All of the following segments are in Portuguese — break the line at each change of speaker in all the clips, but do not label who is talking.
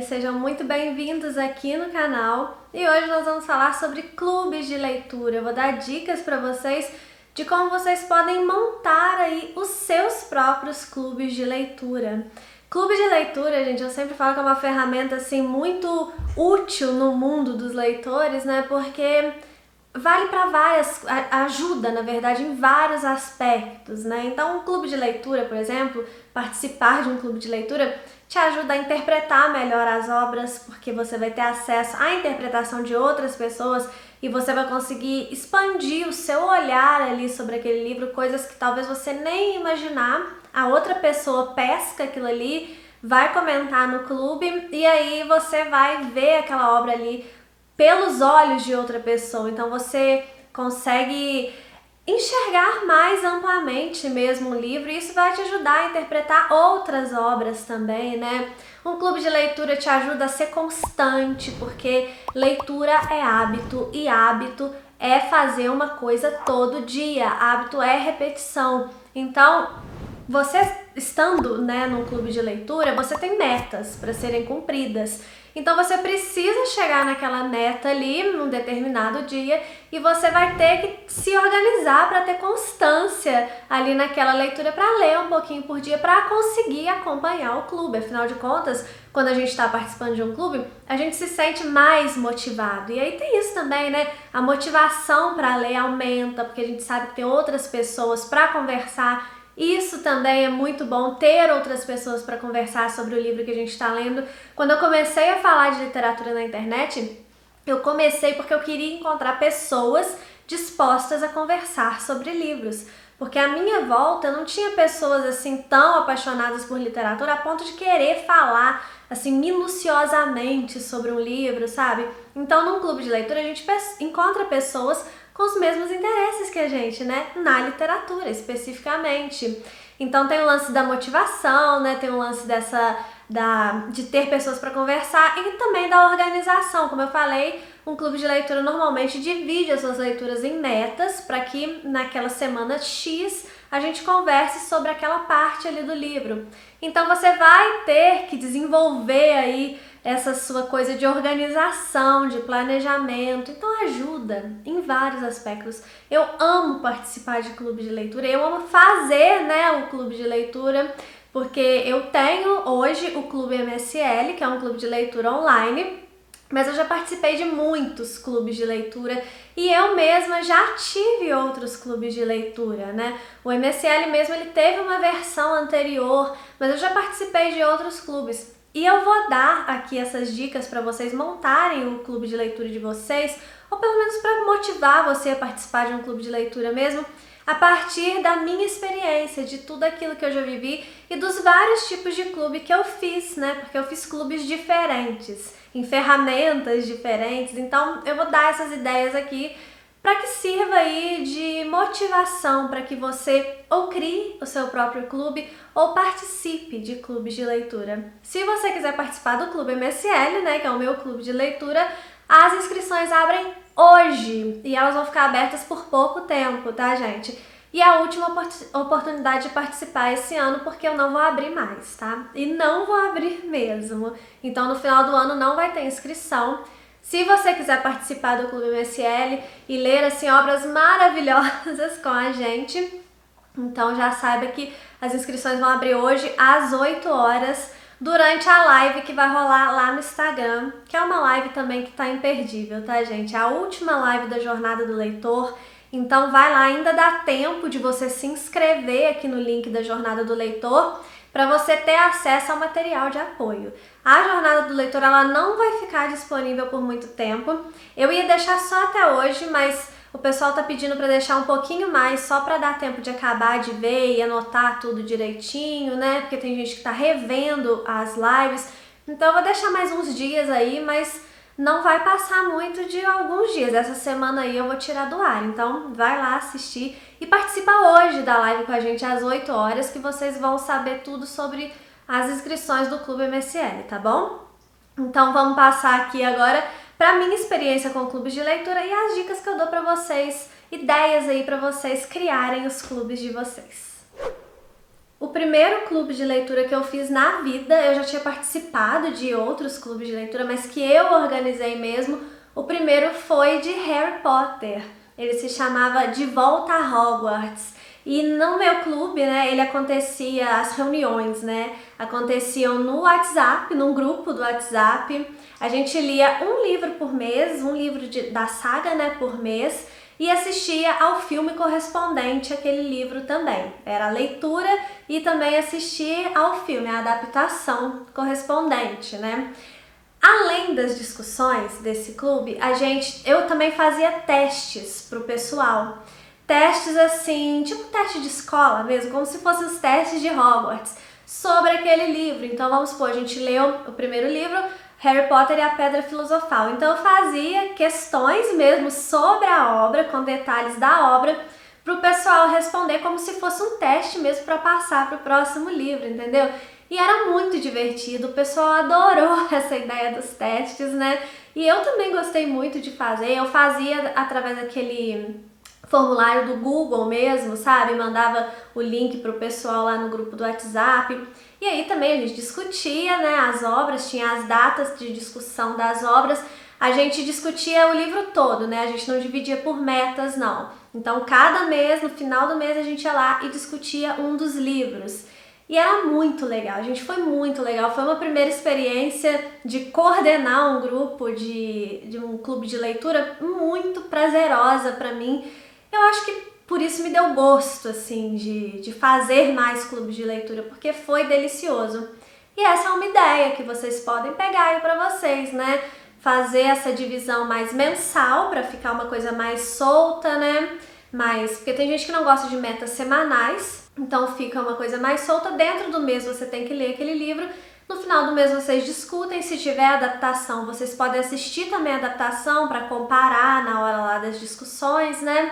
Sejam muito bem-vindos aqui no canal e hoje nós vamos falar sobre clubes de leitura. Eu vou dar dicas para vocês de como vocês podem montar aí os seus próprios clubes de leitura. Clube de leitura, gente, eu sempre falo que é uma ferramenta assim muito útil no mundo dos leitores, né? Porque vale para ajuda, na verdade, em vários aspectos, né? Então, um clube de leitura, por exemplo, participar de um clube de leitura te ajuda a interpretar melhor as obras, porque você vai ter acesso à interpretação de outras pessoas e você vai conseguir expandir o seu olhar ali sobre aquele livro, coisas que talvez você nem imaginar. A outra pessoa pesca aquilo ali, vai comentar no clube e aí você vai ver aquela obra ali pelos olhos de outra pessoa, então você consegue enxergar mais amplamente mesmo o livro e isso vai te ajudar a interpretar outras obras também, né? Um clube de leitura te ajuda a ser constante, porque leitura é hábito e hábito é fazer uma coisa todo dia, hábito é repetição. Então, você estando, né, num clube de leitura, você tem metas para serem cumpridas. Então você precisa chegar naquela meta ali num determinado dia e você vai ter que se organizar para ter constância ali naquela leitura, para ler um pouquinho por dia, para conseguir acompanhar o clube. Afinal de contas, quando a gente está participando de um clube, a gente se sente mais motivado. E aí tem isso também, né? A motivação para ler aumenta, porque a gente sabe que tem outras pessoas para conversar. Isso também é muito bom, ter outras pessoas para conversar sobre o livro que a gente está lendo. Quando eu comecei a falar de literatura na internet, eu comecei porque eu queria encontrar pessoas dispostas a conversar sobre livros. Porque à minha volta não tinha pessoas assim tão apaixonadas por literatura a ponto de querer falar assim minuciosamente sobre um livro, sabe? Então, num clube de leitura a gente encontra pessoas com os mesmos interesses que a gente, né? Na literatura, especificamente. Então tem o lance da motivação, né? Tem o lance de ter pessoas para conversar e também da organização. Como eu falei, um clube de leitura normalmente divide as suas leituras em metas para que naquela semana X a gente converse sobre aquela parte ali do livro. Então você vai ter que desenvolver aí essa sua coisa de organização, de planejamento, então ajuda em vários aspectos. Eu amo participar de clube de leitura, eu amo fazer, né, o clube de leitura, porque eu tenho hoje o Clube MSL, que é um clube de leitura online, mas eu já participei de muitos clubes de leitura e eu mesma já tive outros clubes de leitura, né? O MSL mesmo, ele teve uma versão anterior, mas eu já participei de outros clubes. E eu vou dar aqui essas dicas para vocês montarem o clube de leitura de vocês, ou pelo menos para motivar você a participar de um clube de leitura mesmo, a partir da minha experiência, de tudo aquilo que eu já vivi e dos vários tipos de clube que eu fiz, né? Porque eu fiz clubes diferentes, em ferramentas diferentes, então eu vou dar essas ideias aqui para que sirva aí de motivação para que você ou crie o seu próprio clube ou participe de clubes de leitura. Se você quiser participar do Clube MSL, né, que é o meu clube de leitura, as inscrições abrem hoje e elas vão ficar abertas por pouco tempo, tá, gente? E a última oportunidade de participar esse ano, porque eu não vou abrir mais, tá? E não vou abrir mesmo. Então, no final do ano não vai ter inscrição. Se você quiser participar do Clube MSL e ler assim obras maravilhosas com a gente, então já saiba que as inscrições vão abrir hoje às 8 horas durante a live que vai rolar lá no Instagram, que é uma live também que tá imperdível, tá, gente? É a última live da Jornada do Leitor, então vai lá, ainda dá tempo de você se inscrever aqui no link da Jornada do Leitor para você ter acesso ao material de apoio. A Jornada do Leitor, ela não vai ficar disponível por muito tempo. Eu ia deixar só até hoje, mas o pessoal tá pedindo para deixar um pouquinho mais, só para dar tempo de acabar de ver e anotar tudo direitinho, né? Porque tem gente que tá revendo as lives. Então eu vou deixar mais uns dias aí, mas não vai passar muito de alguns dias. Essa semana aí eu vou tirar do ar. Então vai lá assistir e participa hoje da live com a gente às 8 horas, que vocês vão saber tudo sobre as inscrições do Clube MSL, tá bom? Então vamos passar aqui agora para a minha experiência com clubes de leitura e as dicas que eu dou para vocês, ideias aí para vocês criarem os clubes de vocês. primeiro clube de leitura que eu fiz na vida. Eu já tinha participado de outros clubes de leitura, mas que eu organizei mesmo. O primeiro foi de Harry Potter. Ele se chamava De Volta a Hogwarts. E no meu clube, né, ele acontecia, as reuniões, né, aconteciam no WhatsApp, num grupo do WhatsApp. A gente lia um livro por mês, um livro da saga, né, por mês, e assistia ao filme correspondente àquele livro também. Era a leitura e também assistir ao filme, a adaptação correspondente, né. Além das discussões desse clube, eu também fazia testes pro pessoal. Testes assim, tipo teste de escola mesmo, como se fossem os testes de Hogwarts, sobre aquele livro. Então vamos supor, a gente leu o primeiro livro, Harry Potter e a Pedra Filosofal. Então eu fazia questões mesmo sobre a obra, com detalhes da obra, para o pessoal responder como se fosse um teste mesmo para passar para o próximo livro, entendeu? E era muito divertido, o pessoal adorou essa ideia dos testes, né? E eu também gostei muito de fazer, eu fazia através daquele formulário do Google mesmo, sabe? Mandava o link pro pessoal lá no grupo do WhatsApp. E aí também a gente discutia, né, as obras, tinha as datas de discussão das obras. A gente discutia o livro todo, né? A gente não dividia por metas, não. Então, cada mês, no final do mês, a gente ia lá e discutia um dos livros. E era muito legal, gente, foi muito legal. Foi uma primeira experiência de coordenar um grupo de um clube de leitura muito prazerosa para mim. Eu acho que por isso me deu gosto, assim, de fazer mais clubes de leitura, porque foi delicioso. E essa é uma ideia que vocês podem pegar aí pra vocês, né? Fazer essa divisão mais mensal, pra ficar uma coisa mais solta, né? Porque tem gente que não gosta de metas semanais, então fica uma coisa mais solta. Dentro do mês você tem que ler aquele livro. No final do mês vocês discutem, se tiver adaptação, vocês podem assistir também a adaptação para comparar na hora lá das discussões, né?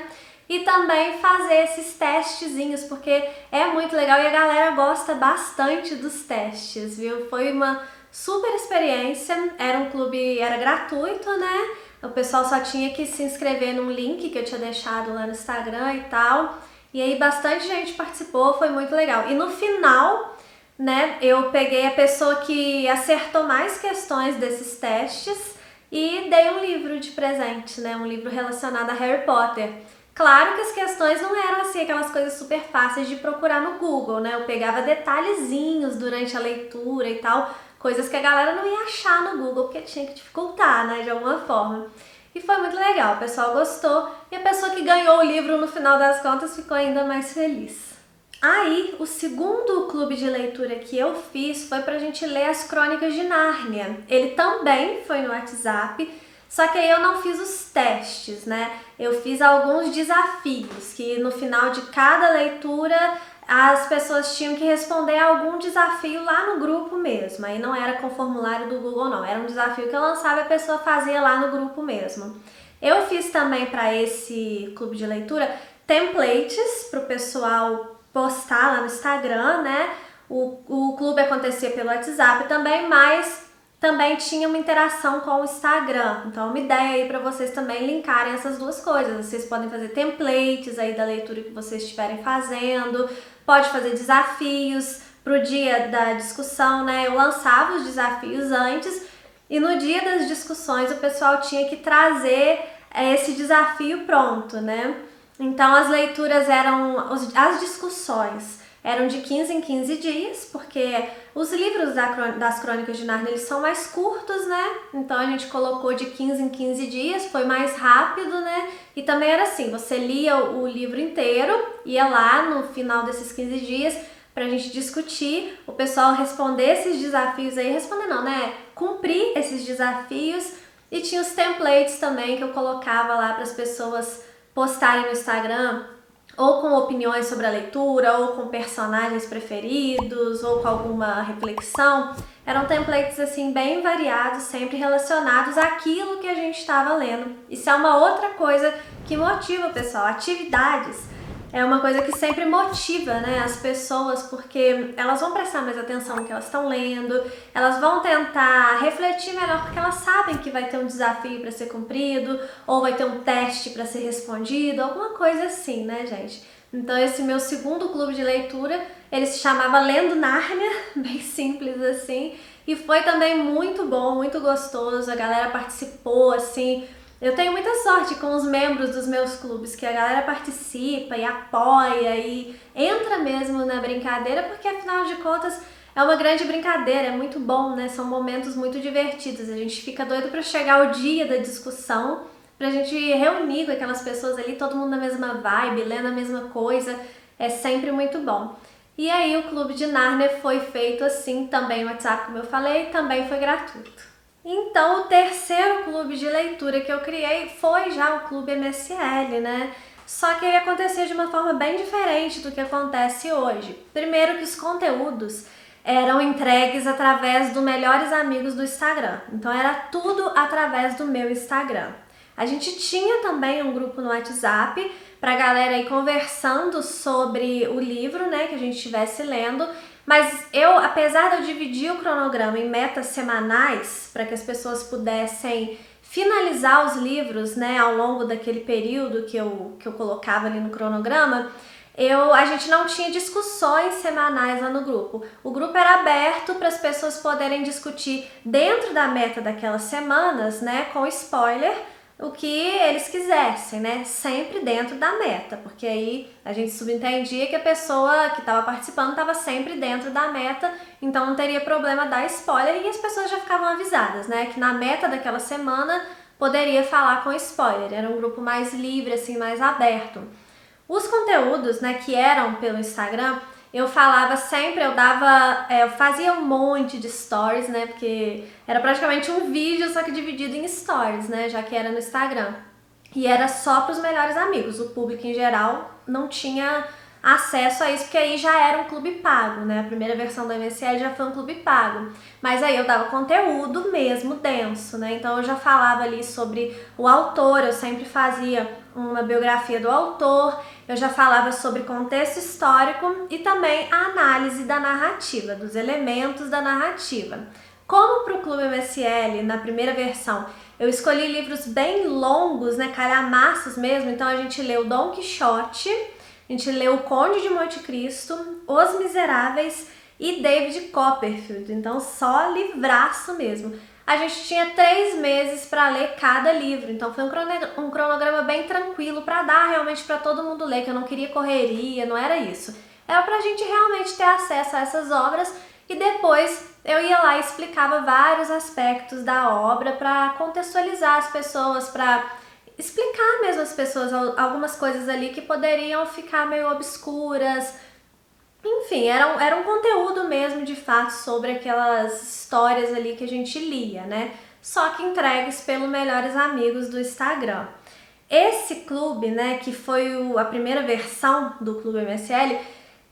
E também fazer esses testezinhos, porque é muito legal e a galera gosta bastante dos testes, viu? Foi uma super experiência, era um clube, era gratuito, né? O pessoal só tinha que se inscrever num link que eu tinha deixado lá no Instagram e tal. E aí bastante gente participou, foi muito legal. E no final, né, eu peguei a pessoa que acertou mais questões desses testes e dei um livro de presente, né? Um livro relacionado a Harry Potter. Claro que as questões não eram assim aquelas coisas super fáceis de procurar no Google, né? Eu pegava detalhezinhos durante a leitura e tal, coisas que a galera não ia achar no Google, porque tinha que dificultar, né, de alguma forma. E foi muito legal, o pessoal gostou e a pessoa que ganhou o livro no final das contas ficou ainda mais feliz. Aí, o segundo clube de leitura que eu fiz foi pra gente ler as Crônicas de Nárnia. Ele também foi no WhatsApp, só que aí eu não fiz os testes, né? Eu fiz alguns desafios, que no final de cada leitura as pessoas tinham que responder a algum desafio lá no grupo mesmo. Aí não era com o formulário do Google, não. Era um desafio que eu lançava e a pessoa fazia lá no grupo mesmo. Eu fiz também para esse clube de leitura templates para o pessoal postar lá no Instagram, né? O clube acontecia pelo WhatsApp também, mas também tinha uma interação com o Instagram. Então, uma ideia aí para vocês também linkarem essas duas coisas. Vocês podem fazer templates aí da leitura que vocês estiverem fazendo, pode fazer desafios pro dia da discussão, né? Eu lançava os desafios antes e no dia das discussões o pessoal tinha que trazer esse desafio pronto, né? Então, as leituras as discussões eram de 15 em 15 dias, porque os livros das Crônicas de Nárnia, eles são mais curtos, né? Então a gente colocou de 15 em 15 dias, foi mais rápido, né? E também era assim, você lia o livro inteiro, ia lá no final desses 15 dias pra gente discutir, o pessoal responder esses desafios aí, responder não, né? Cumprir esses desafios, e tinha os templates também que eu colocava lá para as pessoas postarem no Instagram, ou com opiniões sobre a leitura, ou com personagens preferidos, ou com alguma reflexão. Eram templates assim bem variados, sempre relacionados àquilo que a gente estava lendo. Isso é uma outra coisa que motiva, pessoal. Atividades é uma coisa que sempre motiva, né, as pessoas, porque elas vão prestar mais atenção no que elas estão lendo, elas vão tentar refletir melhor, porque elas sabem que vai ter um desafio para ser cumprido, ou vai ter um teste para ser respondido, alguma coisa assim, né, gente? Então esse meu segundo clube de leitura, Ele se chamava Lendo Nárnia, bem simples assim, e foi também muito bom, muito gostoso, a galera participou, assim. Eu tenho muita sorte com os membros dos meus clubes, que a galera participa e apoia e entra mesmo na brincadeira, porque afinal de contas é uma grande brincadeira, é muito bom, né? São momentos muito divertidos, a gente fica doido para chegar o dia da discussão, pra gente reunir com aquelas pessoas ali, todo mundo na mesma vibe, lendo a mesma coisa, é sempre muito bom. E aí o Clube de Nárnia foi feito assim, também o WhatsApp, como eu falei, também foi gratuito. Então o terceiro clube de leitura que eu criei foi já o Clube MSL, né? Só que ele acontecia de uma forma bem diferente do que acontece hoje. Primeiro que os conteúdos eram entregues através do Melhores Amigos do Instagram. Então era tudo através do meu Instagram. A gente tinha também um grupo no WhatsApp pra galera ir conversando sobre o livro, né, que a gente estivesse lendo, mas eu, apesar de eu dividir o cronograma em metas semanais para que as pessoas pudessem finalizar os livros, né, ao longo daquele período que eu colocava ali no cronograma, a gente não tinha discussões semanais lá no grupo. O grupo era aberto para as pessoas poderem discutir dentro da meta daquelas semanas, né, com spoiler, o que eles quisessem, né? Sempre dentro da meta, porque aí a gente subentendia que a pessoa que estava participando estava sempre dentro da meta, então não teria problema dar spoiler e as pessoas já ficavam avisadas, né? Que na meta daquela semana poderia falar com spoiler, era um grupo mais livre, assim, mais aberto. Os conteúdos, né, que eram pelo Instagram, eu falava sempre, eu fazia um monte de stories, né, porque era praticamente um vídeo, só que dividido em stories, né, já que era no Instagram. E era só para os melhores amigos, o público em geral não tinha acesso a isso, porque aí já era um clube pago, né, a primeira versão do MSL já foi um clube pago. Mas aí eu dava conteúdo mesmo denso, né, então eu já falava ali sobre o autor, eu sempre fazia uma biografia do autor, eu já falava sobre contexto histórico e também a análise da narrativa, dos elementos da narrativa. Como para o Clube MSL, na primeira versão, eu escolhi livros bem longos, né, calhamaços mesmo, então a gente leu Dom Quixote, a gente leu O Conde de Monte Cristo, Os Miseráveis e David Copperfield, então só livraço mesmo. A gente tinha 3 meses para ler cada livro, então foi um cronograma bem tranquilo para dar realmente para todo mundo ler, que eu não queria correria, não era isso. Era pra gente realmente ter acesso a essas obras e depois eu ia lá e explicava vários aspectos da obra para contextualizar as pessoas, para explicar mesmo às pessoas algumas coisas ali que poderiam ficar meio obscuras. Enfim, era um conteúdo mesmo, de fato, sobre aquelas histórias ali que a gente lia, né? Só que entregues pelo Melhores Amigos do Instagram. Esse clube, né, que foi a primeira versão do Clube MSL,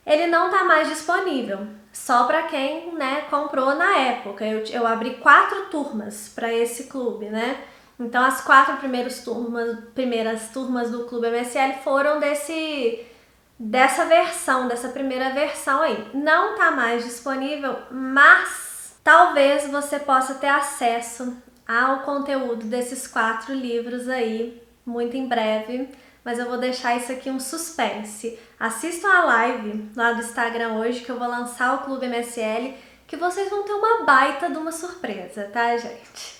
ele não tá mais disponível. Só para quem, né, comprou na época. Eu abri 4 turmas para esse clube, né? Então as 4 primeiras turmas do Clube MSL foram dessa primeira versão aí. Não tá mais disponível, mas talvez você possa ter acesso ao conteúdo desses 4 livros aí muito em breve, mas eu vou deixar isso aqui um suspense. Assistam a live lá do Instagram hoje, que eu vou lançar o Clube MSL, que vocês vão ter uma baita de uma surpresa, tá, gente?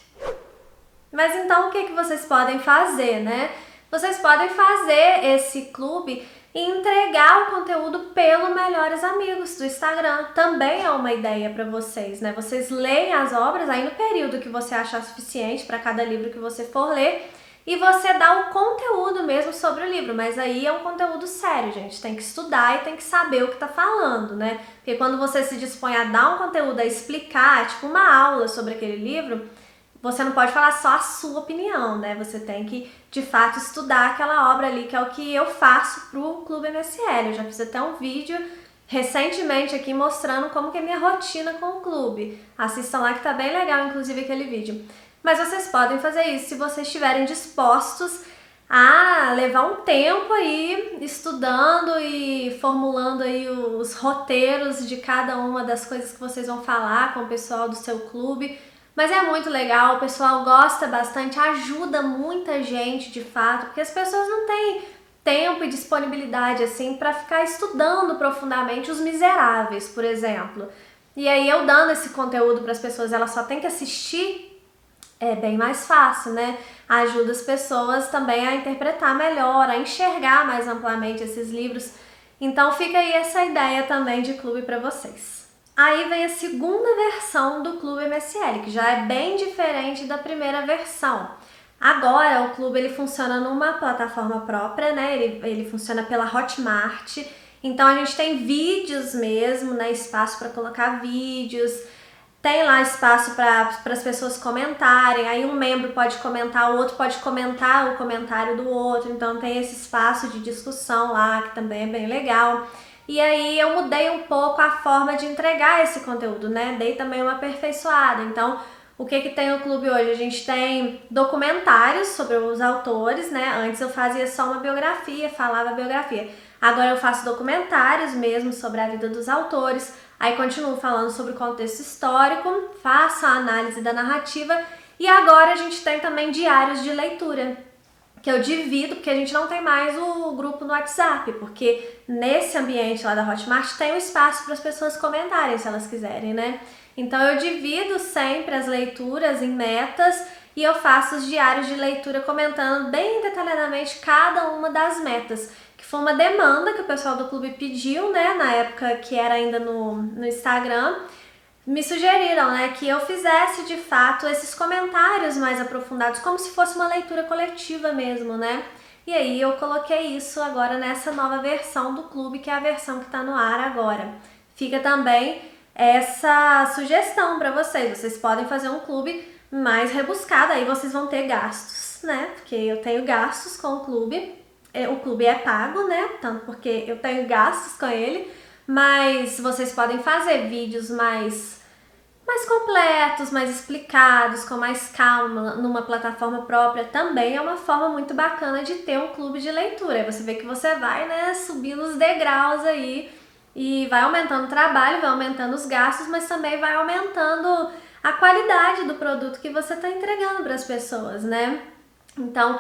Mas então o que vocês podem fazer, né? Vocês podem fazer esse clube e entregar o conteúdo pelo Melhores Amigos do Instagram. Também é uma ideia para vocês, né? Vocês leem as obras aí no período que você achar suficiente para cada livro que você for ler e você dá o conteúdo mesmo sobre o livro, mas aí é um conteúdo sério, gente. Tem que estudar e tem que saber o que tá falando, né? Porque quando você se dispõe a dar um conteúdo, a explicar, tipo uma aula sobre aquele livro, você não pode falar só a sua opinião, né? Você tem que, de fato, estudar aquela obra ali, que é o que eu faço pro Clube MSL. Eu já fiz até um vídeo recentemente aqui mostrando como que é a minha rotina com o clube. Assistam lá que tá bem legal, inclusive, aquele vídeo. Mas vocês podem fazer isso se vocês estiverem dispostos a levar um tempo aí estudando e formulando aí os roteiros de cada uma das coisas que vocês vão falar com o pessoal do seu clube. Mas é muito legal, o pessoal gosta bastante, ajuda muita gente de fato, porque as pessoas não têm tempo e disponibilidade assim para ficar estudando profundamente Os Miseráveis, por exemplo. E aí eu dando esse conteúdo para as pessoas, elas só têm que assistir, é bem mais fácil, né? Ajuda as pessoas também a interpretar melhor, a enxergar mais amplamente esses livros. Então fica aí essa ideia também de clube para vocês. Aí vem a segunda versão do Clube MSL, que já é bem diferente da primeira versão. Agora o clube ele funciona numa plataforma própria, né? Ele funciona pela Hotmart. Então a gente tem vídeos mesmo, né? Espaço para colocar vídeos. Tem lá espaço para as pessoas comentarem, aí um membro pode comentar, o outro pode comentar o comentário do outro, então tem esse espaço de discussão lá, que também é bem legal. E aí eu mudei um pouco a forma de entregar esse conteúdo, né? Dei também uma aperfeiçoada. Então, o que tem no clube hoje? A gente tem documentários sobre os autores, né? Antes eu fazia só uma biografia, falava a biografia. Agora eu faço documentários mesmo sobre a vida dos autores. Aí continuo falando sobre o contexto histórico, faço a análise da narrativa e agora a gente tem também diários de leitura, que eu divido, porque a gente não tem mais o grupo no WhatsApp, porque nesse ambiente lá da Hotmart tem um espaço para as pessoas comentarem se elas quiserem, né? Então eu divido sempre as leituras em metas e eu faço os diários de leitura comentando bem detalhadamente cada uma das metas, que foi uma demanda que o pessoal do clube pediu, né, na época que era ainda no Instagram. Me sugeriram, né, que eu fizesse de fato esses comentários mais aprofundados, como se fosse uma leitura coletiva mesmo, né? E aí eu coloquei isso agora nessa nova versão do clube, que é a versão que está no ar agora. Fica também essa sugestão para vocês. Vocês podem fazer um clube mais rebuscado, aí vocês vão ter gastos, né? Porque eu tenho gastos com o clube. O clube é pago, né? Tanto porque eu tenho gastos com ele, mas vocês podem fazer vídeos mais completos, mais explicados, com mais calma, numa plataforma própria. Também é uma forma muito bacana de ter um clube de leitura. Você vê que você vai, né, subindo os degraus aí e vai aumentando o trabalho, vai aumentando os gastos, mas também vai aumentando a qualidade do produto que você está entregando para as pessoas, né? Então,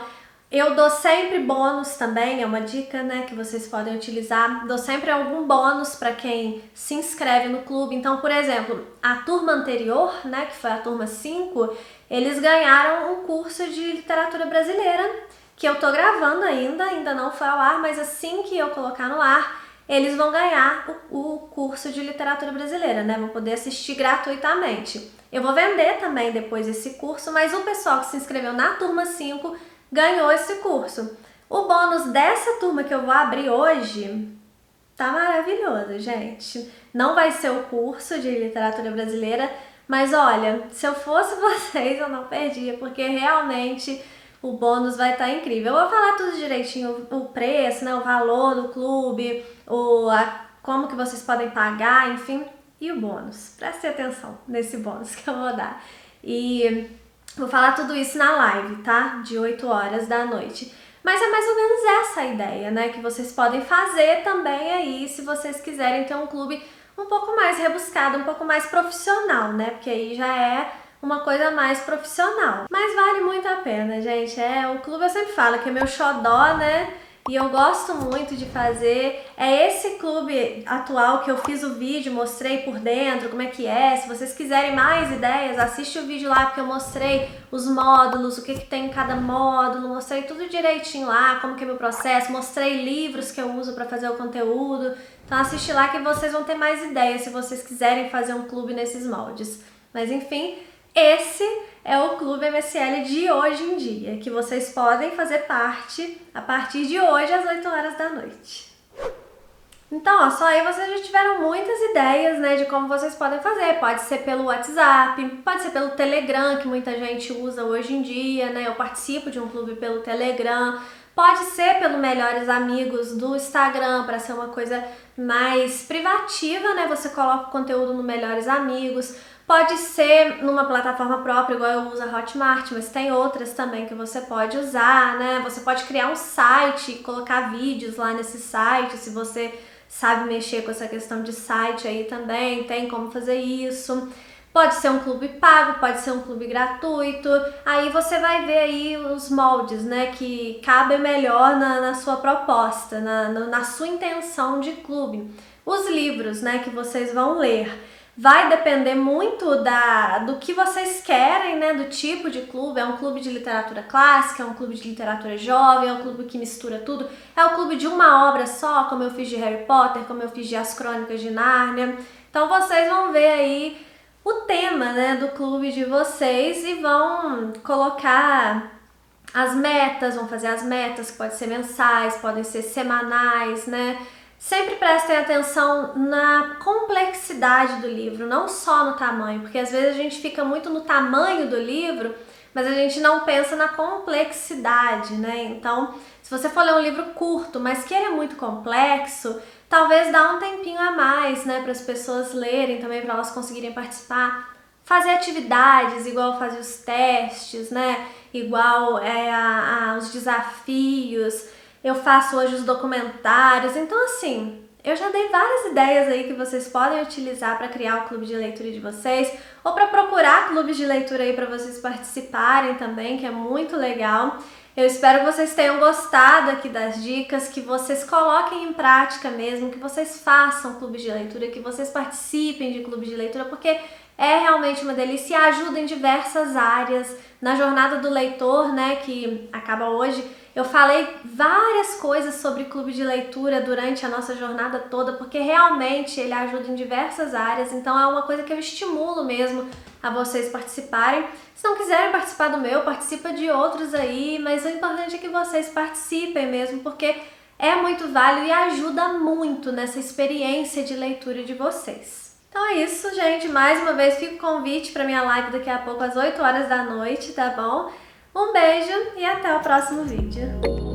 eu dou sempre bônus também, é uma dica, né, que vocês podem utilizar. Dou sempre algum bônus para quem se inscreve no clube. Então, por exemplo, a turma anterior, né, que foi a turma 5, eles ganharam um curso de literatura brasileira, que eu tô gravando ainda não foi ao ar, mas assim que eu colocar no ar, eles vão ganhar o curso de literatura brasileira, né, vão poder assistir gratuitamente. Eu vou vender também depois esse curso, mas o pessoal que se inscreveu na turma 5 ganhou esse curso. O bônus dessa turma que eu vou abrir hoje tá maravilhoso, gente. Não vai ser o curso de literatura brasileira, mas olha, se eu fosse vocês eu não perdia, porque realmente o bônus vai estar incrível. Eu vou falar tudo direitinho, o preço, né, o valor do clube, como que vocês podem pagar, enfim, e o bônus. Prestem atenção nesse bônus que eu vou dar. E vou falar tudo isso na live, tá? De 8 horas da noite. Mas é mais ou menos essa a ideia, né? Que vocês podem fazer também aí, se vocês quiserem ter um clube um pouco mais rebuscado, um pouco mais profissional, né? Porque aí já é uma coisa mais profissional. Mas vale muito a pena, gente. O clube eu sempre falo que é meu xodó, né? E eu gosto muito de fazer. É esse clube atual que eu fiz o vídeo, mostrei por dentro como é que é. Se vocês quiserem mais ideias, assiste o vídeo lá, porque eu mostrei os módulos, o que tem em cada módulo, mostrei tudo direitinho lá, como que é meu processo, mostrei livros que eu uso para fazer o conteúdo. Então assiste lá que vocês vão ter mais ideias se vocês quiserem fazer um clube nesses moldes. Mas enfim, esse é o Clube MSL de hoje em dia, que vocês podem fazer parte a partir de hoje às 8 horas da noite. Então, ó, só aí vocês já tiveram muitas ideias, né, de como vocês podem fazer. Pode ser pelo WhatsApp, pode ser pelo Telegram, que muita gente usa hoje em dia, né? Eu participo de um clube pelo Telegram. Pode ser pelo Melhores Amigos do Instagram, para ser uma coisa mais privativa, né? Você coloca o conteúdo no Melhores Amigos. Pode ser numa plataforma própria, igual eu uso a Hotmart, mas tem outras também que você pode usar, né? Você pode criar um site e colocar vídeos lá nesse site, se você sabe mexer com essa questão de site aí também, tem como fazer isso. Pode ser um clube pago, pode ser um clube gratuito, aí você vai ver aí os moldes, né, que cabem melhor na sua proposta, na sua intenção de clube. Os livros, né, que vocês vão ler. Vai depender muito do que vocês querem, né, do tipo de clube. É um clube de literatura clássica, é um clube de literatura jovem, é um clube que mistura tudo. É o clube de uma obra só, como eu fiz de Harry Potter, como eu fiz de As Crônicas de Nárnia. Então vocês vão ver aí o tema, né, do clube de vocês e vão colocar as metas, vão fazer as metas, que podem ser mensais, podem ser semanais, né? Sempre prestem atenção na complexidade do livro, não só no tamanho, porque às vezes a gente fica muito no tamanho do livro, mas a gente não pensa na complexidade, né? Então, se você for ler um livro curto, mas que ele é muito complexo, talvez dá um tempinho a mais, né, para as pessoas lerem também, para elas conseguirem participar. Fazer atividades, igual fazer os testes, né? Igual os desafios. Eu faço hoje os documentários. Então, assim, eu já dei várias ideias aí que vocês podem utilizar para criar o clube de leitura de vocês, ou para procurar clubes de leitura aí para vocês participarem também, que é muito legal. Eu espero que vocês tenham gostado aqui das dicas, que vocês coloquem em prática mesmo, que vocês façam clubes de leitura, que vocês participem de clubes de leitura, porque é realmente uma delícia e ajuda em diversas áreas. Na jornada do leitor, né, que acaba hoje, eu falei várias coisas sobre clube de leitura durante a nossa jornada toda, porque realmente ele ajuda em diversas áreas, então é uma coisa que eu estimulo mesmo a vocês participarem. Se não quiserem participar do meu, participa de outros aí, mas o importante é que vocês participem mesmo, porque é muito válido e ajuda muito nessa experiência de leitura de vocês. Então é isso, gente. Mais uma vez, fica o convite para minha live daqui a pouco às 8 horas da noite, tá bom? Um beijo e até o próximo vídeo.